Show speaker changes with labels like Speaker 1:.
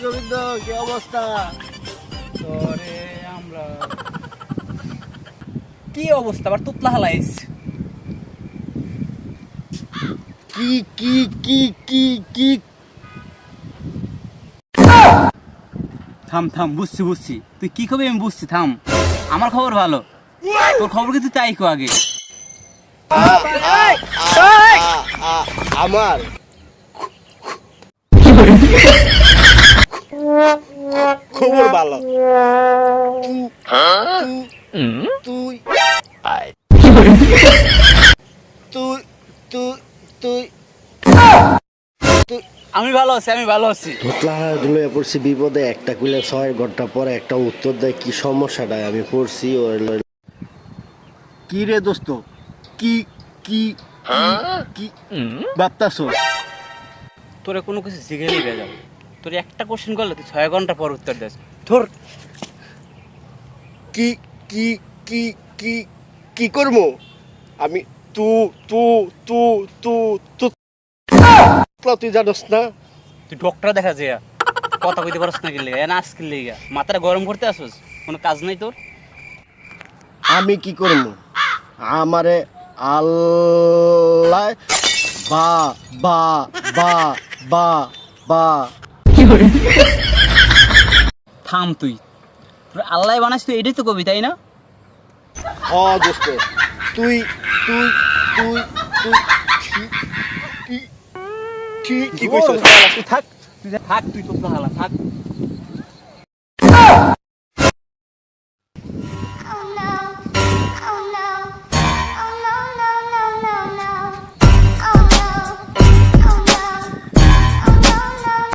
Speaker 1: গোবিন্দ কি অবস্থা?
Speaker 2: কি অবস্থা আবার তুতলা হালাইস?
Speaker 1: কি কি কি কি কি
Speaker 2: থাম থাম, বুঝছি তুই কি খবর আমি বুঝছি, থাম। আমার খবর ভালো, তোর খবর কি তুই তাই কো আগে।
Speaker 1: আমার খবর ভালো। তুই তুই তুই তুই
Speaker 2: আমি ভালো আছি।
Speaker 1: ধুতলা ধুলে পড়ছি বিপদে, একটা কুলে 6 ঘন্টা পরে একটা উত্তর দেয় কি সমস্যাটায় আমি পড়ছি। কি রে দোস্ত, কি কি কি ভাবতাছ?
Speaker 2: তোরে কোনো কিছু জিজ্ঞেসই বেজাল, তোর একটা কোশ্চেন করলে তুই 6 ঘন্টা পর উত্তর দিস। ধর
Speaker 1: কি কি কি কি কি করবো আমি? তুই জানোস না?
Speaker 2: তুই ডক্টর দেখা যায় কথা কইতে পারছ না, গেলে না আজকে লেগা মাথাটা গরম করতে আসছ, কোনো কাজ নাই তোর?
Speaker 1: আমি কি করবো? আমারে আল্লাহ বা বা বা বা বা
Speaker 2: থাম তুই, তোর আল্লাহ বানাইস তুই, এটাই তো কবি তাই না?
Speaker 1: দোস্ত তুই তুই তুই তুই কি কি কি কইছস?
Speaker 2: তুই থাক তুই তো হালা থাক।